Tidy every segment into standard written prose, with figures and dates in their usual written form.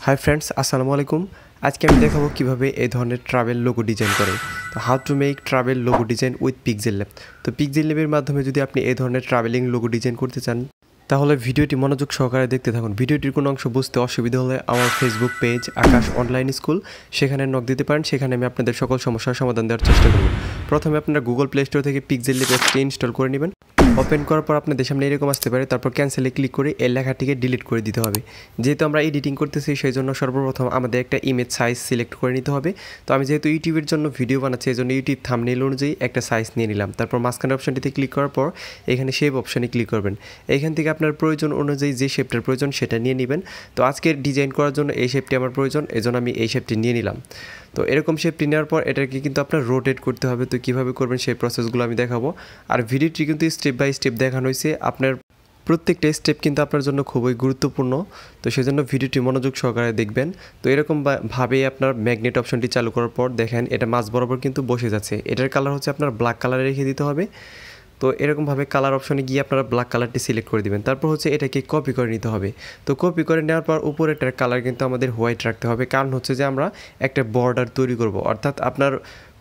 Hi friends আসসালামু আলাইকুম। আজকে আমি দেখাবো কিভাবে এই ধরনের ট্রাভেল লোগো ডিজাইন করে। তো how to make travel logo design with pixel lab. তো পিক্সেল ল্যাবের মাধ্যমে যদি আপনি এই ধরনের ট্রাভেলিং লোগো ডিজাইন করতে চান তাহলে ভিডিওটি মনোযোগ সহকারে দেখতে থাকুন। ভিডিওটির কোনো অংশ বুঝতে অসুবিধা হলে আমার ফেসবুক পেজ আকাশ অনলাইন স্কুল সেখানে নক দিতে পারেন। সেখানে আমি আপনাদের সকল সমস্যার সমাধান দেওয়ার চেষ্টা করব। প্রথমে আপনারা গুগল প্লে স্টোর থেকে পিক্সেল ল্যাব অ্যাপটি ইনস্টল করে নেবেন। ওপেন করার পর আপনাদের সামনে এরকম আসতে পারে, তারপর ক্যান্সেলে ক্লিক করে এই লেখাটিকে ডিলিট করে দিতে হবে। যেহেতু আমরা এডিটিং করতেছি সেই জন্য সর্বপ্রথম আমাদের একটা ইমেজ সাইজ সিলেক্ট করে নিতে হবে। তো আমি যেহেতু ইউটিউবের জন্য ভিডিও বানাচ্ছি এই জন্য ইউটিউব থাম্বনেইল অনুযায়ী একটা সাইজ নিয়ে নিলাম। তারপর মাঝখানে অপশনটিতে ক্লিক করার পর এখানে শেপ অপশনে ক্লিক করবেন। এইখান থেকে আপনার প্রয়োজন অনুযায়ী যে শেপটার প্রয়োজন সেটা নিয়ে নেবেন। তো আজকে ডিজাইন করার জন্য এই শেপটি আমার প্রয়োজন, এজন্য আমি এই শেপটি নিয়ে নিলাম। তো এরকম শেপটি নেওয়ার পর এটাকে কিন্তু আপনার রোটেট করতে হবে। তো কীভাবে করবেন সেই প্রসেসগুলো আমি দেখাবো। আর ভিডিওটি কিন্তু স্টেপ বাই স্টেপ দেখানো হয়েছে, আপনার প্রত্যেকটা স্টেপ কিন্তু আপনার জন্য খুবই গুরুত্বপূর্ণ। তো সেজন্য ভিডিওটি মনোযোগ সহকারে দেখবেন। তো এরকম ভাবেই আপনার ম্যাগনেট অপশনটি চালু করার পর দেখেন এটা মাঝ বরাবর কিন্তু বসে যাচ্ছে। এটার কালার হচ্ছে আপনার ব্ল্যাক কালারে রেখে দিতে হবে। তো এরকমভাবে কালার অপশনে গিয়ে আপনারা ব্ল্যাক কালারটি সিলেক্ট করে দিবেন। তারপর হচ্ছে এটাকে কপি করে নিতে হবে। তো কপি করে নেওয়ার পর উপরেটার কালার কিন্তু আমাদের হোয়াইট রাখতে হবে, কারণ হচ্ছে যে আমরা একটা বর্ডার তৈরি করব। অর্থাৎ আপনার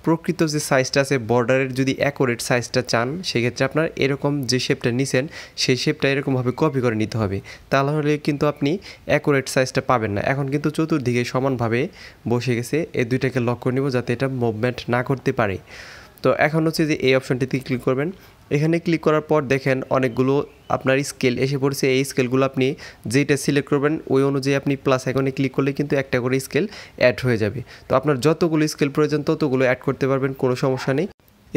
প্রকৃত যে সাইজটা আছে বর্ডারের যদি অ্যাকুরেট সাইজটা চান সেক্ষেত্রে আপনার এরকম যে শেপটা নিছেন সেই শেপটা এরকমভাবে কপি করে নিতে হবে। তাহলে কিন্তু আপনি অ্যাকুরেট সাইজটা পাবেন না। এখন কিন্তু চতুর্দিকে সমানভাবে বসে গেছে, এই দুইটাকে লক করে নিব যাতে এটা মুভমেন্ট না করতে পারে। তো এখন হচ্ছে যে এই অপশনটিতে ক্লিক করবেন। এখানে ক্লিক করার পর দেখেন অনেকগুলো আপনার স্কেল এসে পড়ছে। এই স্কেলগুলো আপনি যেটা সিলেক্ট করবেন ওই অনুযায়ী আপনি প্লাস আইকনে ক্লিক করলে কিন্তু একটা করে স্কেল অ্যাড হয়ে যাবে। তো আপনার যতগুলো স্কেল প্রয়োজন ততগুলো অ্যাড করতে পারবেন, কোনো সমস্যা নেই।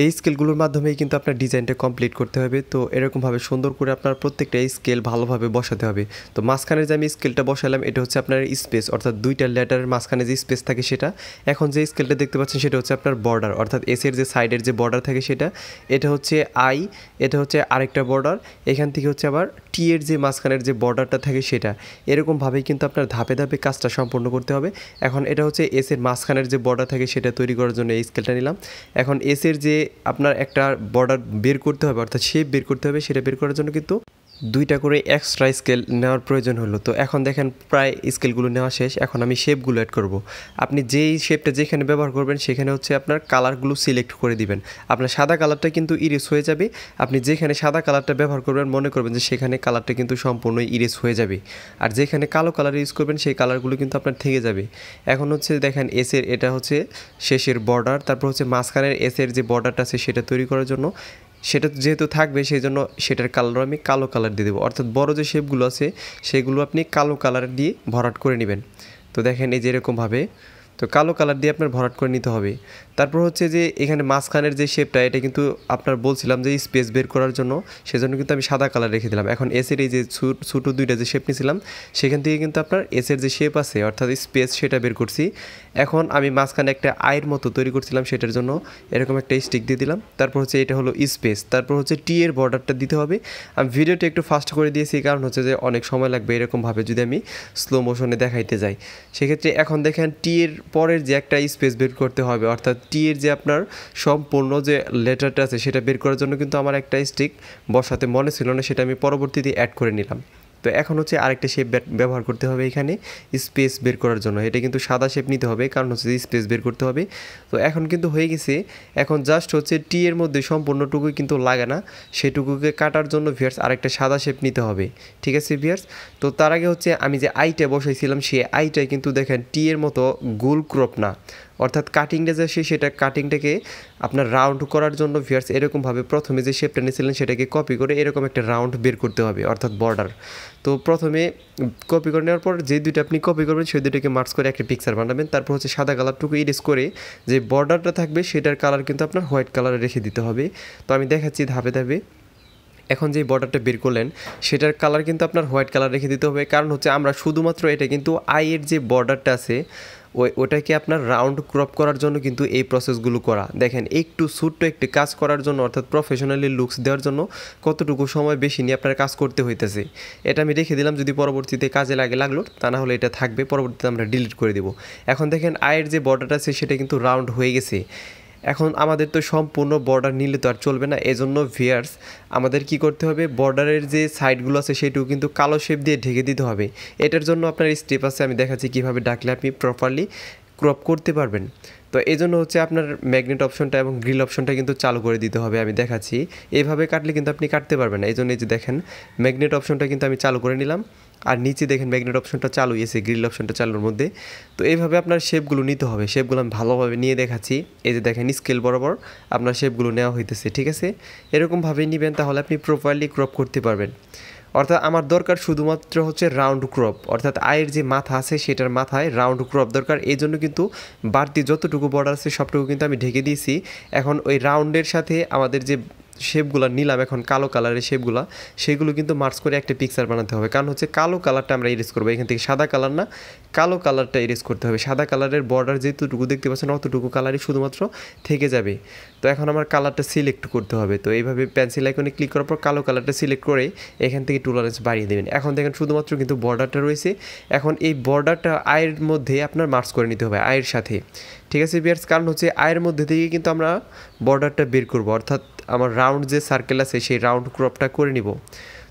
এই স্কেলগুলোর মাধ্যমেই কিন্তু আপনার ডিজাইনটা কমপ্লিট করতে হবে। তো এরকমভাবে সুন্দর করে আপনার প্রত্যেকটা স্কেল ভালোভাবে বসাতে হবে। তো মাঝখানে যে আমি স্কেলটা বসালাম এটা হচ্ছে আপনার স্পেস, অর্থাৎ দুইটা লেটারের মাঝখানে যে স্পেস থাকে সেটা। এখন যে স্কেলটা দেখতে পাচ্ছেন সেটা হচ্ছে আপনার বর্ডার, অর্থাৎ এসের যে সাইডের যে বর্ডার থাকে সেটা। এটা হচ্ছে আই, এটা হচ্ছে আরেকটা বর্ডার। এখান থেকে হচ্ছে আবার টি এর যে মাঝখানের যে বর্ডারটা থাকে সেটা। এরকমভাবেই কিন্তু আপনার ধাপে ধাপে কাজটা সম্পূর্ণ করতে হবে। এখন এটা হচ্ছে এসের মাঝখানের যে বর্ডার থাকে সেটা তৈরি করার জন্য এই স্কেলটা নিলাম। এখন এসের যে আপনার একটা বর্ডার বের করতে হবে, অর্থাৎ শেপ বের করতে হবে, সেটা বের করার জন্য কিন্তু দুইটা করে এক্সট্রা স্কেল নেওয়ার প্রয়োজন হলো। তো এখন দেখেন প্রায় স্কেলগুলো নেওয়া শেষ। এখন আমি শেপগুলো অ্যাড করব। আপনি যেই শেপটা যেখানে ব্যবহার করবেন সেখানে হচ্ছে আপনার কালারগুলো সিলেক্ট করে দিবেন। আপনার সাদা কালারটা কিন্তু ইরেজ হয়ে যাবে। আপনি যেখানে সাদা কালারটা ব্যবহার করবেন মনে করবেন যে সেখানে কালারটা কিন্তু সম্পূর্ণ ইরেজ হয়ে যাবে। আর যেখানে কালো কালার ইউজ করবেন সেই কালারগুলো কিন্তু আপনার থেকে যাবে। এখন হচ্ছে দেখেন এসের এটা হচ্ছে শেষের বর্ডার, তারপর হচ্ছে মাঝখানের এসের যে বর্ডারটা আছে সেটা তৈরি করার জন্য সেটা যেহেতু থাকবে সেই জন্য সেটার কালার আমি কালো কালার দিয়ে দেবো। অর্থাৎ বড় যে শেপগুলো আছে সেগুলো আপনি কালো কালার দিয়ে ভরাট করে নেবেন। তো দেখেন এই যে এরকমভাবে তো কালো কালার দিয়ে আপনার ভরাট করে নিতে হবে। তারপর হচ্ছে যে এখানে মাঝখানের যে শেপটা এটা কিন্তু আপনার বলছিলাম যে স্পেস বের করার জন্য, সেজন্য কিন্তু আমি সাদা কালার রেখে দিলাম। এখন এসের এই যে ছোটো দুইটা যে শেপ নিয়েছিলাম সেখান থেকে কিন্তু আপনার এসের যে শেপ আছে অর্থাৎ স্পেস সেটা বের করছি। এখন আমি মাঝখানে একটা আয়ের মতো তৈরি করছিলাম, সেটার জন্য এরকম একটা স্টিক দিয়ে দিলাম। তারপর হচ্ছে এটা হলো স্পেস, তারপর হচ্ছে টি এর বর্ডারটা দিতে হবে। আমি ভিডিওটা একটু ফাস্ট করে দিয়েছি, কারণ হচ্ছে যে অনেক সময় লাগবে এরকমভাবে যদি আমি স্লো মোশনে দেখাইতে যাই। সেক্ষেত্রে এখন দেখেন টি এর পরের যে একটা স্পেস বের করতে হবে, অর্থাৎ টি এর যে আপনার সম্পূর্ণ যে লেটারটা আছে সেটা বের করার জন্য কিন্তু আমার একটা স্টিক বসাতে মনে ছিল না, সেটা আমি পরবর্তীতে অ্যাড করে নিলাম। তো এখন হচ্ছে আরেকটা শেপ ব্যবহার করতে হবে এখানে স্পেস বের করার জন্য। এটা কিন্তু সাদা শেপ নিতে হবে, কারণ হচ্ছে স্পেস বের করতে হবে। তো এখন কিন্তু হয়ে গেছে। এখন জাস্ট হচ্ছে টি এর মধ্যে সম্পূর্ণটুকুই কিন্তু লাগে না, সেটুকুকে কাটার জন্য ভিয়ার্স আরেকটা সাদা শেপ নিতে হবে। ঠিক আছে ভিয়ার্স? তো তার আগে হচ্ছে আমি যে আইটা বসাইছিলাম সেই আইটাই কিন্তু দেখেন টি এর মতো গোল ক্রপ না, অর্থাৎ কাটিংটা যে সেটা কাটিংটাকে আপনার রাউন্ড করার জন্য ভিয়ার্স এরকমভাবে প্রথমে যে শেপটা নিয়েছিলেন সেটাকে কপি করে এরকম একটা রাউন্ড বের করতে হবে, অর্থাৎ বর্ডার। তো প্রথমে কপি করে নেওয়ার পর যে দুইটা আপনি কপি করবেন সেই দুইটাকে মার্চ করে একটা পিকচার বানাবেন। তারপর হচ্ছে সাদা কালারটুকু ইরেজ করে যে বর্ডারটা থাকবে সেটার কালার কিন্তু আপনার হোয়াইট কালারে রেখে দিতে হবে। তো আমি দেখাচ্ছি ধাপে ধাপে। এখন যে বর্ডারটা বের করলেন সেটার কালার কিন্তু আপনার হোয়াইট কালার রেখে দিতে হবে, কারণ হচ্ছে আমরা শুধুমাত্র এটা কিন্তু আইয়ের যে বর্ডারটা আছে ওটাকে আপনার রাউন্ড ক্রপ করার জন্য কিন্তু এই প্রসেসগুলো করা। দেখেন একটু ছোট্ট একটি কাজ করার জন্য, অর্থাৎ প্রফেশনালি লুকস দেওয়ার জন্য কতটুকু সময় বেশি নিয়ে আপনার কাজ করতে হইতেছে। এটা আমি রেখে দিলাম, যদি পরবর্তীতে কাজে লাগলো, তা না হলে এটা থাকবে, পরবর্তীতে আমরা ডিলিট করে দেবো। এখন দেখেন আয়ের যে বর্ডারটা আছে সেটা কিন্তু রাউন্ড হয়ে গেছে। এখন আমাদের তো সম্পূর্ণ বর্ডার নিলে তো আর চলবে না, এজন্য ভিউয়ার্স আমাদের কি করতে হবে, বর্ডারের যে সাইডগুলো আছে সেটুকু কিন্তু কালো শেপ দিয়ে ঢেকে দিতে হবে। এটার জন্য আপনার স্টেপ আছে, আমি দেখাচ্ছি কীভাবে ডাকলে আপনি প্রপারলি ক্রপ করতে পারবেন। তো এই জন্য হচ্ছে আপনার ম্যাগনেট অপশনটা এবং গ্রিল অপশনটা কিন্তু চালু করে দিতে হবে, আমি দেখাচ্ছি। এইভাবে কাটলে কিন্তু আপনি কাটতে পারবেন না, এই জন্য এই যে দেখেন ম্যাগনেট অপশনটা কিন্তু আমি চালু করে নিলাম, আর নিচে দেখেন ম্যাগনেট অপশনটা চালু হয়েছে গ্রিল অপশনটা চালুর মধ্যে। তো এইভাবে আপনার শেপগুলো নিতে হবে, শেপগুলো আমি ভালোভাবে নিয়ে দেখাচ্ছি। এই যে দেখেন স্কেল বরাবর আপনার শেপগুলো নেওয়া হইতেছে, ঠিক আছে? এরকমভাবে নেবেন, তাহলে আপনি প্রপারলি ক্রপ করতে পারবেন। অর্থাৎ আমার দরকার শুধুমাত্র হচ্ছে রাউন্ড ক্রপ, অর্থাৎ আয়ের যে মাথা আছে সেটার মাথায় রাউন্ড ক্রপ দরকার। এই জন্য কিন্তু বাড়তি যতটুকু বর্ডার আছে সবটুকু কিন্তু আমি ঢেকে দিয়েছি। এখন ওই রাউন্ডের সাথে আমাদের যে শেপগুলো নিলাম এখন কালো কালারের শেপগুলো, সেগুলো কিন্তু মার্চ করে একটা পিকচার বানাতে হবে। কারণ হচ্ছে কালো কালারটা আমরা ইরেজ করবো, এখান থেকে সাদা কালার না, কালো কালারটা ইরেজ করতে হবে। সাদা কালারের বর্ডার যেটুকু দেখতে পাচ্ছেন অতটুকু কালারই শুধুমাত্র থেকে যাবে। তো এখন আমার কালারটা সিলেক্ট করতে হবে। তো এইভাবে পেন্সিল আইকনে ক্লিক করার পর কালো কালারটা সিলেক্ট করে এখান থেকে টলারেন্স বাড়িয়ে দেবেন। এখন দেখেন শুধুমাত্র কিন্তু বর্ডারটা রয়েছে। এখন এই বর্ডারটা আয়ের মধ্যে আপনার মার্চ করে নিতে হবে, আয়ের সাথে, ঠিক আছে ভিউয়ার্স? কারণ হচ্ছে আয়ের মধ্যে থেকে কিন্তু আমরা বর্ডারটা বের করবো, অর্থাৎ আমার রাউন্ড যে সার্কেল আছে সেই রাউন্ড ক্রপটা করে নিব।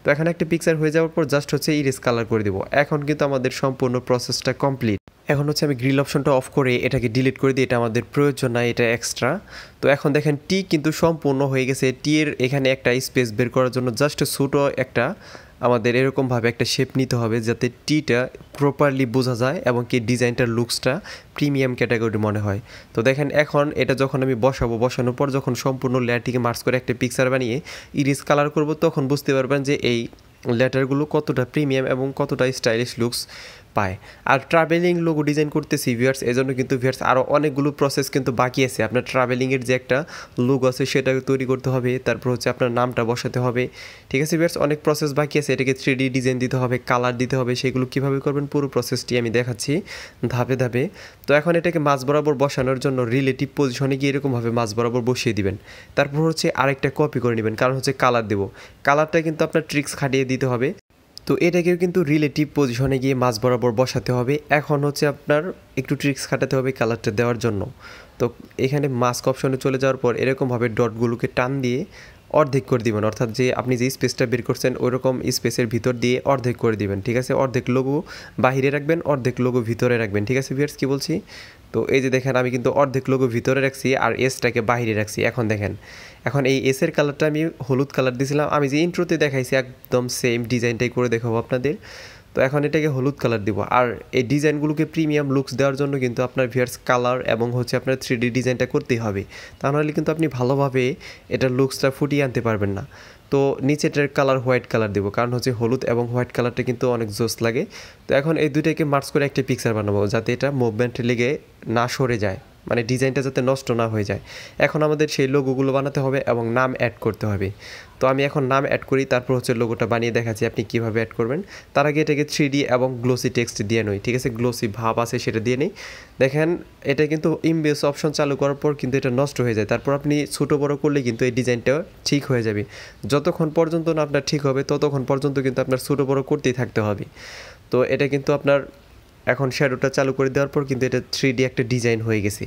তো এখানে একটা পিকচার হয়ে যাওয়ার পর জাস্ট হচ্ছে ইরেজ কালার করে দিব। এখন কিন্তু আমাদের সম্পূর্ণ প্রসেসটা কমপ্লিট। এখন হচ্ছে আমি গ্রিল অপশনটা অফ করে এটাকে ডিলিট করে দিই, এটা আমাদের প্রয়োজন না, এটা এক্সট্রা। তো এখন দেখেন টি কিন্তু সম্পূর্ণ হয়ে গেছে। টি এর এখানে একটা স্পেস বের করার জন্য জাস্ট ছোটো একটা আমাদের এরকমভাবে একটা শেপ নিতে হবে যাতে টিটা প্রপারলি বোঝা যায় এবং কি ডিজাইনটার লুকসটা প্রিমিয়াম ক্যাটাগরি মনে হয়। তো দেখেন এখন এটা যখন আমি বসানোর পর যখন সম্পূর্ণ লেয়ারটিকে মার্চ করে একটা পিকচার বানিয়ে ইরেজ কালার করব, তখন বুঝতে পারবেন যে এই লেটারগুলো কতটা প্রিমিয়াম এবং কতটা স্টাইলিশ লুকস পায়। আর ট্রাভেলিং লোগো ডিজাইন করতেছি ভিউয়ার্স, এজন্য কিন্তু ভিউয়ার্স আরও অনেকগুলো প্রসেস কিন্তু বাকি আছে। আপনার ট্রাভেলিংয়ের যে একটা লোগো আছে সেটাকে তৈরি করতে হবে, তারপর হচ্ছে আপনার নামটা বসাতে হবে, ঠিক আছে ভিউয়ার্স? অনেক প্রসেস বাকি আছে। এটাকে 3D ডিজাইন দিতে হবে, কালার দিতে হবে, সেগুলো কীভাবে করবেন পুরো প্রসেসটি আমি দেখাচ্ছি ধাপে ধাপে। তো এখন এটাকে মাঝ বরাবর বসানোর জন্য রিলেটিভ পজিশনে গিয়ে এরকমভাবে মাঝ বরাবর বসিয়ে দিবেন। তারপর হচ্ছে আরেকটা কপি করে নেবেন, কারণ হচ্ছে কালার দেবো, কালারটা কিন্তু আপনার ট্রিক্স খাটিয়ে দিতে হবে। তো এটাকেও কিন্তু রিলেটিভ পজিশনে গিয়ে মাঝ বরাবর বসাতে হবে। এখন হচ্ছে আপনার একটু ট্রিক্স খাটাতে হবে কালারটা দেওয়ার জন্য। তো এখানে মাস্ক অপশনে চলে যাওয়ার পর এরকমভাবে ডটগুলোকে টান দিয়ে অর্ধেক করে দিবেন, অর্থাৎ যে আপনি যে স্পেসটা বের করছেন ওইরকম স্পেসের ভিতর দিয়ে অর্ধেক করে দিবেন, ঠিক আছে? অর্ধেক লোগো বাহিরে রাখবেন, অর্ধেক লোগো ভিতরে রাখবেন, ঠিক আছে ভিউয়ার্স? কী বলছি? তো এই যে দেখেন আমি কিন্তু অর্ধেক লোগো ভিতরে রাখছি আর এসটাকে বাহিরে রাখছি। এখন দেখেন এখন এই এসের কালারটা আমি হলুদ কালার দিয়েছিলাম, আমি যে ইন্ট্রোতে দেখাইছি একদম সেম ডিজাইনটাই করে দেখাবো আপনাদের। তো এখন এটাকে হলুদ কালার দিব। আর এই ডিজাইনগুলোকে প্রিমিয়াম লুকস দেওয়ার জন্য কিন্তু আপনার ভিউয়ার্স কালার এবং হচ্ছে আপনার 3D ডিজাইনটা করতেই হবে, তা নাহলে কিন্তু আপনি ভালোভাবে এটার লুকসটা ফুটিয়ে আনতে পারবেন না। তো নিচেটার কালার হোয়াইট কালার দেবো, কারণ হচ্ছে হলুদ এবং হোয়াইট কালারটা কিন্তু অনেক জোস লাগে। তো এখন এই দুইটাকে মার্চ করে একটা পিকচার বানাবো যাতে এটা মুভমেন্ট লেগে না সরে যায়, মানে ডিজাইনটা যাতে নষ্ট না হয়ে যায়। এখন আমাদের সেই লোগোগুলো বানাতে হবে এবং নাম অ্যাড করতে হবে। তো আমি এখন নাম অ্যাড করি, তারপর হচ্ছে লোগোটা বানিয়ে দেখাচ্ছি আপনি কীভাবে অ্যাড করবেন। তার আগে এটাকে 3D এবং গ্লোসি টেক্সট দিয়ে নই, ঠিক আছে? গ্লোসি ভাব আছে সেটা দিয়ে নেই। দেখেন এটা কিন্তু ইমবেস অপশন চালু করার পর কিন্তু এটা নষ্ট হয়ে যায়, তারপর আপনি ছোটো বড়ো করলে কিন্তু এই ডিজাইনটা ঠিক হয়ে যাবে। যতক্ষণ পর্যন্ত না আপনার ঠিক হবে ততক্ষণ পর্যন্ত কিন্তু আপনার ছোটো বড়ো করতেই থাকতে হবে। তো এটা কিন্তু আপনার এখন শ্যাডোটা চালু করে দেওয়ার পর কিন্তু এটা 3D একটা ডিজাইন হয়ে গেছে।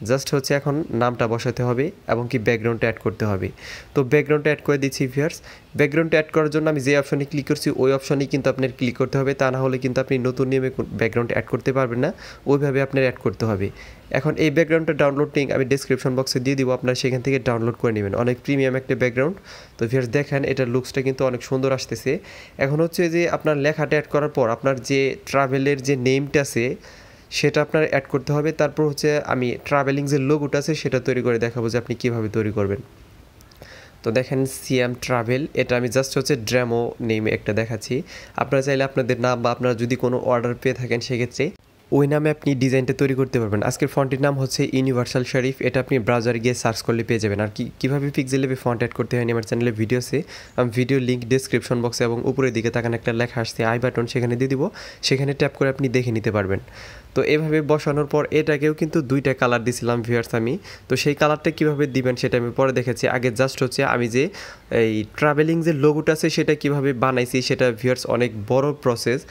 জাস্ট হচ্ছে এখন নামটা বসাতে হবে এবং কি ব্যাকগ্রাউন্ডটা অ্যাড করতে হবে। তো ব্যাকগ্রাউন্ডটা অ্যাড করে দিচ্ছি ভিউয়ার্স। ব্যাকগ্রাউন্ডটা অ্যাড করার জন্য আমি যে অপশনে ক্লিক করছি ওই অপশনেই কিন্তু আপনার ক্লিক করতে হবে, তা না হলে কিন্তু আপনি নতুন নিয়মে ব্যাকগ্রাউন্ড অ্যাড করতে পারবেন না, ওইভাবে আপনার অ্যাড করতে হবে। এখন এই ব্যাকগ্রাউন্ডটা ডাউনলোড লিঙ্ক আমি ডেসক্রিপশন বক্সে দিয়ে দিব, আপনারা সেখান থেকে ডাউনলোড করে নেবেন, অনেক প্রিমিয়াম একটা ব্যাকগ্রাউন্ড। তো ভিউয়ার্স দেখেন এটার লুকসটা কিন্তু অনেক সুন্দর আসতেছে। এখন হচ্ছে যে আপনার লেখাটা অ্যাড করার পর আপনার যে ট্রাভেলের যে নেমটা আছে সেটা আপনার অ্যাড করতে হবে। তারপর হচ্ছে আমি ট্রাভেলিং যে লোগোটা আছে সেটা তৈরি করে দেখাবো যে আপনি কীভাবে তৈরি করবেন। তো দেখেন সিএম ট্রাভেল, এটা আমি জাস্ট হচ্ছে ড্রেমো নেমে একটা দেখাচ্ছি। আপনারা চাইলে আপনাদের নাম বা আপনারা যদি কোনো অর্ডার পেয়ে থাকেন সেক্ষেত্রে ওই নামে আপনি ডিজাইনটা তৈরি করতে পারবেন। আজকের ফন্টের নাম হচ্ছে ইউনিভার্সাল শরীফ, এটা আপনি ব্রাউজারে গিয়ে সার্চ করলে পেয়ে যাবেন। আর কীভাবে পিক্সেল লেভে ফন্ট অ্যাড করতে হয় আমার চ্যানেলে ভিডিও আছে, আমি ভিডিও লিঙ্ক ডেসক্রিপশন বক্সে এবং উপরের দিকে তাকান একটা লেখা আসছে আই বাটন, সেখানে দিয়ে দিব, সেখানে ট্যাপ করে আপনি দেখে নিতে পারবেন। তো এভাবে বসানোর পর এটাকেও কিন্তু দুইটা কালার দিছিলাম ভিউয়ার্স আমি। তো সেই কালারটা কীভাবে দিবেন সেটা আমি পরে দেখেছি। আগে জাস্ট হচ্ছে আমি যে এই ট্রাভেলিং যে লোগোটা আছে সেটা কীভাবে বানাইছি সেটা ভিউয়ার্স অনেক বড় প্রসেস।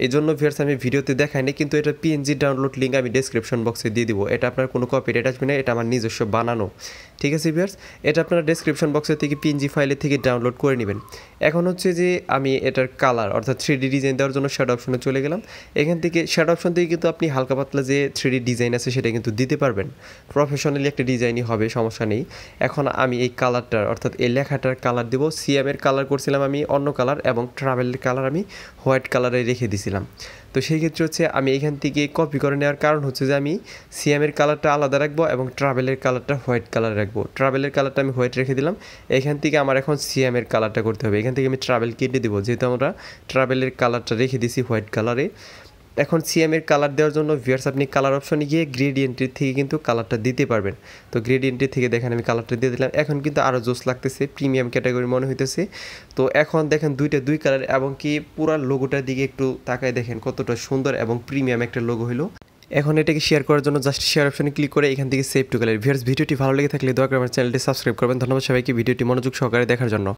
এই জন্য ভিউয়ার্স আমি ভিডিওতে দেখাইনি, কিন্তু এটা পিএনজি ডাউনলোড লিঙ্ক আমি ডেসক্রিপশন বক্সে দিয়ে দিব। এটা আপনার কোনো কপিরাইট আসবে না, এটা আমার নিজস্ব বানানো। ঠিক আছে ভিউয়ার্স, এটা আপনারা ডেসক্রিপশন বক্সের থেকে পিএনজি ফাইলের থেকে ডাউনলোড করে নেবেন। এখন হচ্ছে যে আমি এটার কালার অর্থাৎ 3D ডিজাইন দেওয়ার জন্য শ্যাডো অপশনে চলে গেলাম। এখান থেকে শ্যাডো অপশন থেকে কিন্তু আপনি হালকা পাতলা যে 3D ডিজাইন আছে সেটা কিন্তু দিতে পারবেন। প্রফেশনালি একটা ডিজাইনই হবে, সমস্যা নেই। এখন আমি এই কালারটার অর্থাৎ এই লেখাটার কালার দেবো। সিএমের কালার করছিলাম আমি অন্য কালার এবং ট্রাভেলের কালার আমি হোয়াইট কালারে রেখে দিছিলাম। তো সেই ক্ষেত্রে হচ্ছে আমি এখান থেকে কপি করে নেওয়ার কারণ হচ্ছে যে আমি সিএমের কালারটা আলাদা রাখবো এবং ট্রাভেলের কালারটা হোয়াইট কালার রাখবো। ট্রাভেলের কালারটা আমি হোয়াইট রেখে দিলাম। এখান থেকে আমার এখন সিএমের কালারটা করতে হবে। এখান থেকে আমি ট্রাভেল কেটে দেবো, যেহেতু আমরা ট্রাভেলের কালারটা রেখে দিছি হোয়াইট কালারে। এখন সিএমের কালার দেওয়ার জন্য ভিউয়ার্স আপনি কালার অপশনে গিয়ে গ্রেডিয়েন্টের থেকে কিন্তু কালারটা দিতে পারবেন। তো গ্রেডিয়েন্টের থেকে দেখেন আমি কালারটা দিয়ে দিলাম। এখন কিন্তু আরও জোস লাগতেছে, প্রিমিয়াম ক্যাটাগরি মনে হইতেছে। তো এখন দেখেন দুই কালার এবং কি পুরো লোগোটার দিকে একটু তাকায় দেখেন কতটা সুন্দর এবং প্রিমিয়াম একটা লোগো হলো। এখন এটাকে শেয়ার করার জন্য জাস্ট শেয়ার অপশনে ক্লিক করে এখান থেকে সেভ টু গ্যালারি। ভিউয়ার্স ভিডিওটি ভালো লেগে থাকলে দয়া করে আমার চ্যানেলটি সাবস্ক্রাইব করবেন। ধন্যবাদ সবাইকে ভিডিওটি মনোযোগ সহকারে দেখার জন্য।